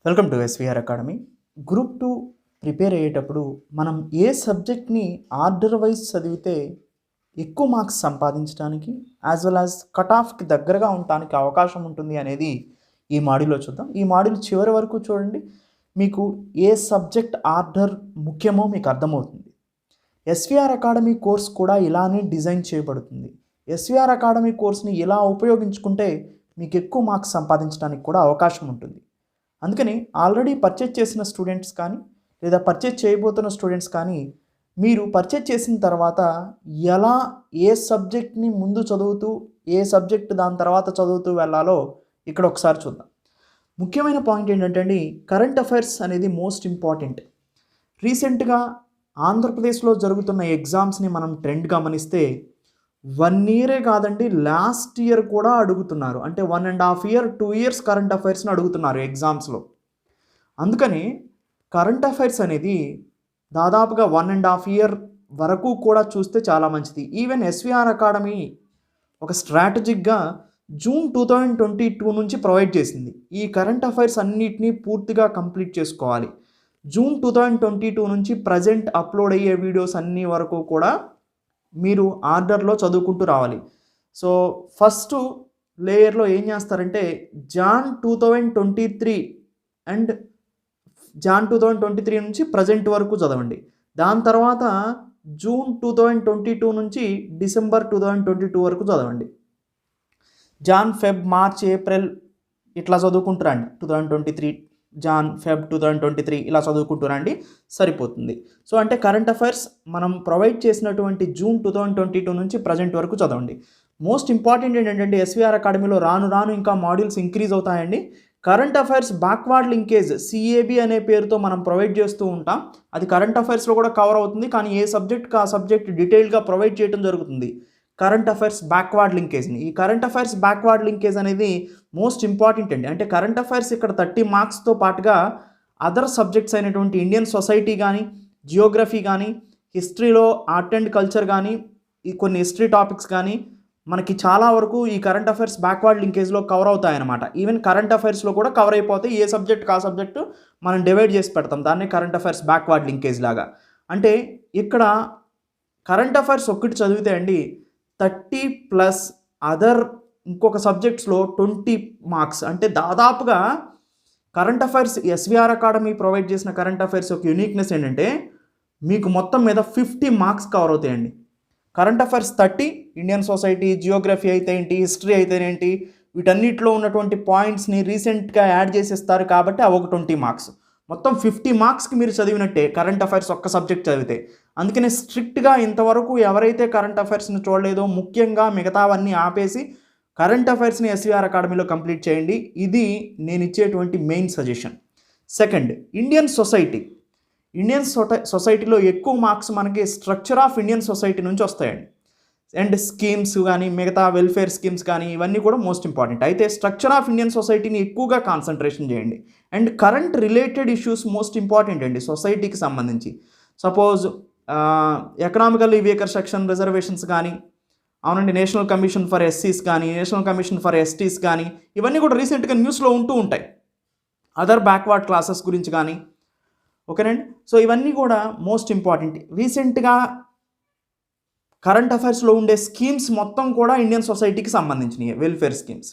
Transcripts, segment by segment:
Welcome to SVR academy. Group 2 prepare అయ్యేటప్పుడు మనం ఏ సబ్జెక్ట్ని ఆర్డర్ వైజ్ చదివితే ఎక్కువ మార్క్స్ సంపాదించడానికి యాజ్ వెల్ యాజ్ కట్ ఆఫ్కి దగ్గరగా ఉండటానికి అవకాశం ఉంటుంది అనేది ఈ మాడ్యూల్లో చూద్దాం. ఈ మాడ్యూల్ చివరి వరకు చూడండి, మీకు ఏ సబ్జెక్ట్ ఆర్డర్ ముఖ్యమో మీకు అర్థమవుతుంది. ఎస్విఆర్ అకాడమీ కోర్స్ కూడా ఇలానే డిజైన్ చేయబడుతుంది. ఎస్విఆర్ అకాడమీ కోర్స్ని ఇలా ఉపయోగించుకుంటే మీకు ఎక్కువ మార్క్స్ సంపాదించడానికి కూడా అవకాశం ఉంటుంది. అందుకని ఆల్రెడీ పర్చేజ్ చేసిన స్టూడెంట్స్ కానీ లేదా పర్చేజ్ చేయబోతున్న స్టూడెంట్స్ కానీ మీరు పర్చేజ్ చేసిన తర్వాత ఎలా ఏ సబ్జెక్ట్ని ముందు చదువుతూ ఏ సబ్జెక్ట్ దాని తర్వాత చదువుతూ వెళ్ళాలో ఇక్కడ ఒకసారి చూద్దాం. ముఖ్యమైన పాయింట్ ఏంటంటే అండి, కరెంట్ అఫైర్స్ అనేది మోస్ట్ ఇంపార్టెంట్. రీసెంట్గా ఆంధ్రప్రదేశ్లో జరుగుతున్న ఎగ్జామ్స్ని మనం ట్రెండ్ గమనిస్తే 1 ఇయరే కాదండి, లాస్ట్ ఇయర్ కూడా అడుగుతున్నారు. అంటే 1.5 ఇయర్ 2 ఇయర్స్ కరెంట్ అఫైర్స్ని అడుగుతున్నారు ఎగ్జామ్స్లో. అందుకని కరెంట్ అఫైర్స్ అనేది దాదాపుగా 1.5 ఇయర్ వరకు కూడా చూస్తే చాలా మంచిది. ఈవెన్ ఎస్విఆర్ అకాడమీ ఒక స్ట్రాటజిక్గా జూన్ 2022 నుంచి ప్రొవైడ్ చేసింది. ఈ కరెంట్ అఫైర్స్ అన్నిటినీ పూర్తిగా కంప్లీట్ చేసుకోవాలి. జూన్ 2022 నుంచి ప్రజెంట్ అప్లోడ్ అయ్యే వీడియోస్ అన్నీ వరకు కూడా మీరు ఆర్డర్లో చదువుకుంటూ రావాలి. సో ఫస్ట్ లేయర్లో ఏం చేస్తారంటే జాన్ 2023 అండ్ జాన్ 2023 నుంచి ప్రజెంట్ వరకు చదవండి. దాని తర్వాత జూన్ 2022 నుంచి డిసెంబర్ 2022 వరకు చదవండి. జాన్, ఫెబ్, మార్చ్, ఏప్రిల్ ఇట్లా చదువుకుంటారండి. 2023 జాన్, ఫెబ్ 2023 ఇలా చదువుకుంటురండి, సరిపోతుంది. సో అంటే కరెంట్ అఫైర్స్ మనం ప్రొవైడ్ చేసినటువంటి జూన్ 2022 నుంచి ప్రజెంట్ వరకు చదవండి. మోస్ట్ ఇంపార్టెంట్ ఏంటంటే ఎస్విఆర్ అకాడమీలో రాను రాను ఇంకా మాడ్యూల్స్ ఇంక్రీజ్ అవుతాయండి. Current affairs backward linkage CAB అనే పేరుతో మనం ప్రొవైడ్ చేస్తూ ఉంటాం. అది కరెంట్ అఫైర్స్లో కూడా కవర్ అవుతుంది, కానీ ఏ సబ్జెక్ట్కి ఆ సబ్జెక్ట్ డీటెయిల్గా ప్రొవైడ్ చేయడం జరుగుతుంది కరెంట్ అఫైర్స్ బ్యాక్వర్డ్ లింకేజ్ని. ఈ కరెంట్ అఫైర్స్ బ్యాక్వర్డ్ లింకేజ్ అనేది మోస్ట్ ఇంపార్టెంట్ అండి. అంటే కరెంట్ అఫైర్స్ ఇక్కడ 30 మార్క్స్తో పాటుగా అదర్ సబ్జెక్ట్స్ అయినటువంటి ఇండియన్ సొసైటీ కానీ, జియోగ్రఫీ కానీ, హిస్టరీలో ఆర్ట్ అండ్ కల్చర్ కానీ, ఈ కొన్ని హిస్టరీ టాపిక్స్ కానీ మనకి చాలా వరకు ఈ కరెంట్ అఫైర్స్ బ్యాక్వర్డ్ లింకేజ్లో కవర్ అవుతాయన్నమాట. ఈవెన్ కరెంట్ అఫైర్స్లో కూడా కవర్ అయిపోతాయి. ఏ సబ్జెక్ట్ ఆ సబ్జెక్టు మనం డివైడ్ చేసి పెడతాం, దాన్ని కరెంట్ అఫైర్స్ బ్యాక్వర్డ్ లింకేజ్ లాగా. అంటే ఇక్కడ కరెంట్ అఫైర్స్ ఒక్కటి చదివితే అండి 30 ప్లస్ అదర్ ఇంకొక సబ్జెక్ట్స్లో 20 మార్క్స్. అంటే దాదాపుగా current affairs SVR academy provide చేసిన కరెంట్ అఫైర్స్ యొక్క యూనిక్నెస్ ఏంటంటే మీకు మొత్తం మీద 50 మార్క్స్ కవర్ అవుతాయండి. Current affairs 30, Indian society, Geography అయితే ఏంటి, హిస్టరీ అయితే ఏంటి, వీటన్నిటిలో ఉన్నటువంటి పాయింట్స్ని రీసెంట్గా యాడ్ చేసేస్తారు కాబట్టి అవి ఒక 20 మార్క్స్. మొత్తం 50 మార్క్స్కి మీరు చదివినట్టే కరెంట్ అఫైర్స్ ఒక్క సబ్జెక్ట్ చదివితే. అందుకనే స్ట్రిక్ట్గా ఇంతవరకు ఎవరైతే కరెంట్ అఫైర్స్ని చూడలేదో ముఖ్యంగా మిగతావన్నీ ఆపేసి కరెంట్ అఫైర్స్ని ఎస్విఆర్ అకాడమీలో కంప్లీట్ చేయండి. ఇది నేను ఇచ్చేటువంటి main suggestion. Second, Indian society. Indian సొసైటీలో ఎక్కువ మార్క్స్ మనకి స్ట్రక్చర్ ఆఫ్ ఇండియన్ సొసైటీ నుంచి వస్తాయండి. అండ్ స్కీమ్స్ కానీ మిగతా వెల్ఫేర్ స్కీమ్స్ కానీ ఇవన్నీ కూడా మోస్ట్ ఇంపార్టెంట్. అయితే స్ట్రక్చర్ ఆఫ్ ఇండియన్ సొసైటీని ఎక్కువగా కాన్సన్ట్రేషన్ చేయండి. And current related issues most important అండి సొసైటీకి సంబంధించి. Suppose economically weaker section reservations కానీ, అవునండి, నేషనల్ కమిషన్ ఫర్ ఎస్సీస్ కానీ, నేషనల్ కమిషన్ ఫర్ ఎస్టీస్ కానీ, ఇవన్నీ కూడా రీసెంట్గా న్యూస్లో ఉంటూ ఉంటాయి. అదర్ బ్యాక్వర్డ్ క్లాసెస్ గురించి కానీ, ఓకేనండి. సో ఇవన్నీ కూడా మోస్ట్ ఇంపార్టెంట్. రీసెంట్గా కరెంట్ అఫైర్స్లో ఉండే స్కీమ్స్ మొత్తం కూడా ఇండియన్ సొసైటీకి సంబంధించినవి, వెల్ఫేర్ స్కీమ్స్.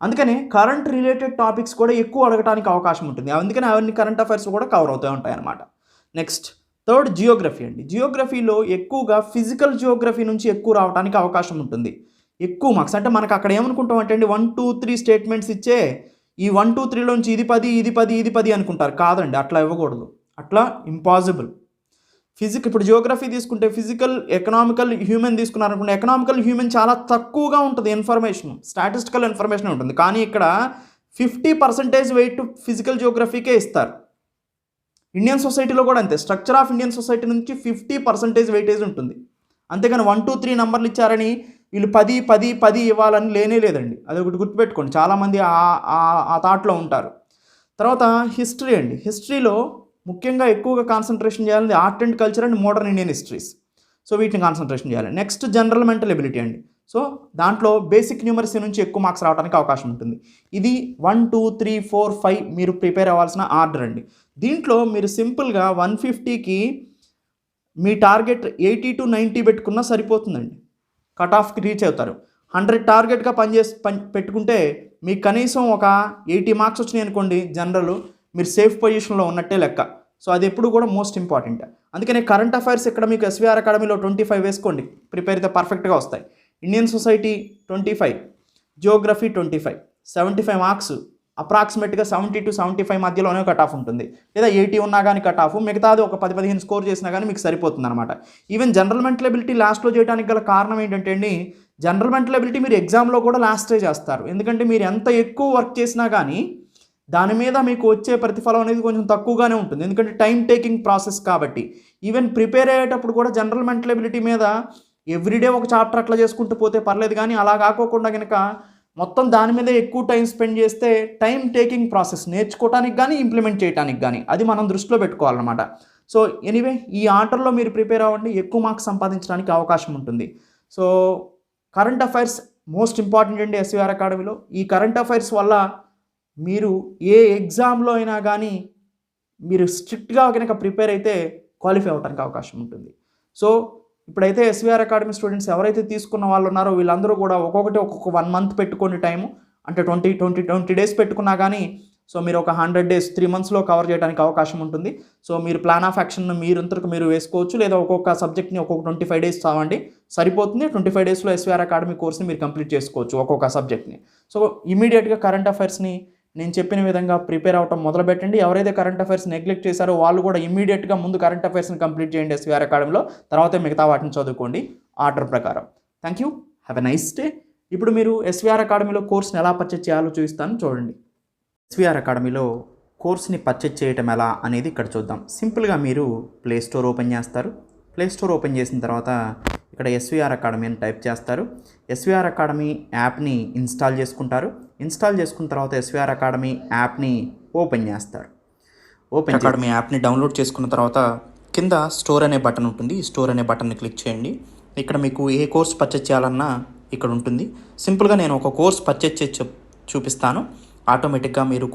అందుకనే కరెంట్ రిలేటెడ్ టాపిక్స్ కూడా ఎక్కువ అడగడానికి అవకాశం ఉంటుంది. అందుకని అవన్నీ కరెంట్ అఫైర్స్ కూడా కవర్ అవుతూ ఉంటాయి అన్నమాట. నెక్స్ట్, థర్డ్, జియోగ్రఫీ అండి. జియోగ్రఫీలో ఎక్కువగా ఫిజికల్ జియోగ్రఫీ నుంచి ఎక్కువ రావడానికి అవకాశం ఉంటుంది. ఎక్కువ మార్క్స్ అంటే మనకు అక్కడ ఏమనుకుంటాం అంటే అండి 1, 2, 3 స్టేట్మెంట్స్ ఇచ్చే ఈ 1, 2, 3లోంచి ఇది 10, ఇది 10, ఇది 10 అనుకుంటారు. కాదండి, అట్లా ఇవ్వకూడదు, అట్లా ఇంపాసిబుల్. ఇప్పుడు జియోగ్రఫీ తీసుకుంటే ఫిజికల్, ఎకనామికల్, హ్యూమన్ తీసుకున్నారనుకుంటే ఎకనామికల్, హ్యూమన్ చాలా తక్కువగా ఉంటుంది ఇన్ఫర్మేషన్, స్టాటిస్టికల్ ఇన్ఫర్మేషన్ ఉంటుంది. కానీ ఇక్కడ 50% వెయిట్ ఫిజికల్ జియోగ్రఫీకే ఇస్తారు. ఇండియన్ సొసైటీలో కూడా అంతే, స్ట్రక్చర్ ఆఫ్ ఇండియన్ సొసైటీ నుంచి 50% వెయిటేజ్ ఉంటుంది. అంతేగాని 1, 2, 3 నెంబర్లు ఇచ్చారని వీళ్ళు 10, 10, 10 ఇవ్వాలని లేనే లేదండి. అది ఒకటి గుర్తుపెట్టుకోండి, చాలామంది ఆ థాట్లో ఉంటారు. తర్వాత హిస్టరీ అండి. హిస్టరీలో ముఖ్యంగా ఎక్కువగా కాన్సన్ట్రేషన్ చేయాలి art and culture and modern Indian histories. So వీటిని కాన్సన్ట్రేషన్ చేయాలి. నెక్స్ట్, జనరల్ మెంటల్ ఎబిలిటీ అండి. సో దాంట్లో బేసిక్ న్యూమరసీ నుంచి ఎక్కువ మార్క్స్ రావడానికి అవకాశం ఉంటుంది. ఇది 1 2 3 4 5 మీరు ప్రిపేర్ అవ్వాల్సిన ఆర్డర్ అండి. దీంట్లో మీరు సింపుల్గా 150కి మీ టార్గెట్ 80 to 90 పెట్టుకున్నా సరిపోతుందండి. కట్ ఆఫ్కి రీచ్ అవుతారు. 100 టార్గెట్గా పెట్టుకుంటే మీకు కనీసం ఒక 80 మార్క్స్ వచ్చినాయి అనుకోండి, జనరల్ మీరు సేఫ్ పొజిషన్లో ఉన్నట్టే లెక్క. సో అది ఎప్పుడు కూడా మోస్ట్ ఇంపార్టెంట్. అందుకనే కరెంట్ అఫైర్స్ ఇక్కడ మీకు ఎస్వీఆర్ అకాడమీలో 25 వేసుకోండి, ప్రిపేర్ అయితే పర్ఫెక్ట్గా వస్తాయి. ఇండియన్ సొసైటీ 25, జియోగ్రఫీ 25, 75 మార్క్స్ అప్రాక్సిమేట్గా 70 to 75 మధ్యలోనే కట్ ఆఫ్ ఉంటుంది, లేదా 80 ఉన్నా కానీ కట్ ఆఫ్, మిగతాది ఒక 10-15 స్కోర్ చేసినా కానీ మీకు సరిపోతుంది అనమాట. ఈవెన్ జనరల్ మెంటల్ ఎబిలిటీ లాస్ట్లో చేయడానికి గల కారణం ఏంటంటే అండి, జనరల్ మెంటల్ ఎబిలిటీ మీరు ఎగ్జామ్లో కూడా లాస్టే చేస్తారు. ఎందుకంటే మీరు ఎంత ఎక్కువ వర్క్ చేసినా కానీ దాని మీద మీకు వచ్చే ప్రతిఫలం అనేది కొంచెం తక్కువగానే ఉంటుంది, ఎందుకంటే టైం టేకింగ్ ప్రాసెస్ కాబట్టి. ఈవెన్ ప్రిపేర్ అయ్యేటప్పుడు కూడా జనరల్ మెంటల్ ఎబిలిటీ మీద ఎవ్రీడే ఒక చాప్టర్ అట్లా చేసుకుంటూ పోతే పర్లేదు, కానీ అలా కాకోకుండా కనుక మొత్తం దాని మీద ఎక్కువ టైం స్పెండ్ చేస్తే టైం టేకింగ్ ప్రాసెస్ నేర్చుకోవడానికి కానీ ఇంప్లిమెంట్ చేయడానికి కానీ అది మనం దృష్టిలో పెట్టుకోవాలన్నమాట. సో ఎనీవే ఈ ఆర్డర్లో మీరు ప్రిపేర్ అవ్వండి, ఎక్కువ మార్క్స్ సంపాదించడానికి అవకాశం ఉంటుంది. So current affairs most important అండి ఎస్వీఆర్ అకాడమీలో. ఈ కరెంట్ అఫైర్స్ వల్ల మీరు ఏ ఎగ్జామ్లో అయినా కానీ మీరు స్ట్రిక్ట్గా కనుక ప్రిపేర్ అయితే క్వాలిఫై అవ్వడానికి అవకాశం ఉంటుంది. సో ఇప్పుడైతే ఎస్వీఆర్ అకాడమీ స్టూడెంట్స్ ఎవరైతే తీసుకున్న వాళ్ళు ఉన్నారో వీళ్ళందరూ కూడా ఒక్కొక్క 1 month పెట్టుకోండి టైము, అంటే 20 days పెట్టుకున్నా కానీ సో మీరు ఒక 100 days 3 monthsలో కవర్ చేయడానికి అవకాశం ఉంటుంది. సో మీరు ప్లాన్ ఆఫ్ యాక్షన్ మీరంతకు మీరు వేసుకోవచ్చు, లేదా ఒక్కొక్క సబ్జెక్ట్ని ఒక్కొక్క 25 days చదవండి సరిపోతుంది. 25 daysలో ఎస్వీఆర్ అకాడమీ కోర్స్ని మీరు కంప్లీట్ చేసుకోవచ్చు ఒక్కొక్క సబ్జెక్ట్ని. సో ఇమీడియట్గా కరెంట్ అఫైర్స్ని నేను చెప్పిన విధంగా ప్రిపేర్ అవ్వటం మొదలుపెట్టండి. ఎవరైతే కరెంట్ అఫైర్స్ నెగ్లెక్ట్ చేశారో వాళ్ళు కూడా ఇమీడియట్గా ముందు కరెంట్ అఫైర్స్ని కంప్లీట్ చేయండి ఎస్వీఆర్ అకాడమీలో, తర్వాత మిగతా వాటిని చదువుకోండి ఆర్డర్ ప్రకారం. Thank you, have a nice day. ఇప్పుడు మీరు ఎస్వీఆర్ అకాడమీలో కోర్స్ని ఎలా పర్చేజ్ చేయాలో చూపిస్తాను చూడండి. ఎస్వీఆర్ అకాడమీలో కోర్స్ని పర్చేజ్ చేయటం ఎలా అనేది ఇక్కడ చూద్దాం. సింపుల్గా మీరు ప్లే స్టోర్ ఓపెన్ చేస్తారు. ప్లే స్టోర్ ఓపెన్ చేసిన తర్వాత ఇక్కడ ఎస్వీఆర్ అకాడమీ అని టైప్ చేస్తారు. ఎస్వీఆర్ అకాడమీ యాప్ని ఇన్స్టాల్ చేసుకుంటారు. ఇన్స్టాల్ చేసుకున్న తర్వాత ఎస్వీఆర్ అకాడమీ యాప్ని ఓపెన్ చేస్తారు. ఓపెన్ అకాడమీ యాప్ని డౌన్లోడ్ చేసుకున్న తర్వాత కింద స్టోర్ అనే బటన్ ఉంటుంది. ఈ స్టోర్ అనే బటన్ని క్లిక్ చేయండి. ఇక్కడ మీకు ఏ కోర్స్ పర్చేజ్ చేయాలన్నా ఇక్కడ ఉంటుంది. సింపుల్గా నేను ఒక కోర్స్ పర్చేజ్ చేసి చూపిస్తాను. ఆటోమేటిక్గా మీరు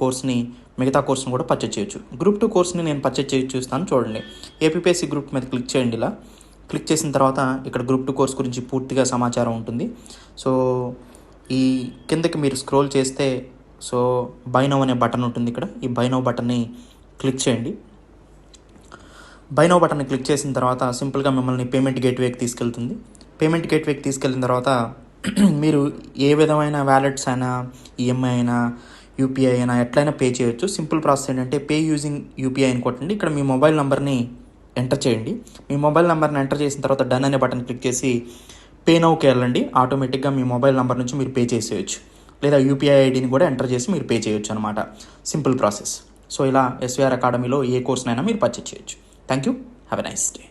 మిగతా కోర్స్ని కూడా పర్చేజ్ చేయొచ్చు. గ్రూప్ 2 కోర్స్ని నేను పర్చేజ్ చేసి చూస్తాను చూడండి. ఏపీపీఎస్సీ గ్రూప్ మీద క్లిక్ చేయండి. ఇలా క్లిక్ చేసిన తర్వాత ఇక్కడ గ్రూప్ 2 కోర్స్ గురించి పూర్తిగా సమాచారం ఉంటుంది. సో ఈ కిందకి మీరు స్క్రోల్ చేస్తే సో బై నౌ అనే బటన్ ఉంటుంది. ఇక్కడ ఈ బై నౌ బటన్ని క్లిక్ చేయండి. బై నౌ బటన్ని క్లిక్ చేసిన తర్వాత సింపుల్గా మిమ్మల్ని పేమెంట్ గేట్వేకి తీసుకెళ్తుంది. పేమెంట్ గేట్వేకి తీసుకెళ్ళిన తర్వాత మీరు ఏ విధమైన వ్యాలెట్స్ అయినా, ఈఎంఐ అయినా, యూపీఐ అయినా ఎట్లయినా పే చేయొచ్చు. సింపుల్ ప్రాసెస్ ఏంటంటే పే యూజింగ్ యూపీఐ అని కొట్టండి. ఇక్కడ మీ మొబైల్ నెంబర్ని ఎంటర్ చేయండి. మీ మొబైల్ నెంబర్ని ఎంటర్ చేసిన తర్వాత డన్ అనే బటన్ క్లిక్ చేసి పే నౌకి వెళ్ళండి. ఆటోమేటిక్గా మీ మొబైల్ నెంబర్ నుంచి మీరు పే చేసేయచ్చు, లేదా యూపీఐ ఐడిని కూడా ఎంటర్ చేసి మీరు పే చేయొచ్చు అనమాట. Simple process. సో ఇలా ఎస్వీఆర్ అకాడమీలో ఏ కోర్స్నైనా మీరు పర్చేజ్ చేయొచ్చు. Thank you, have a nice day.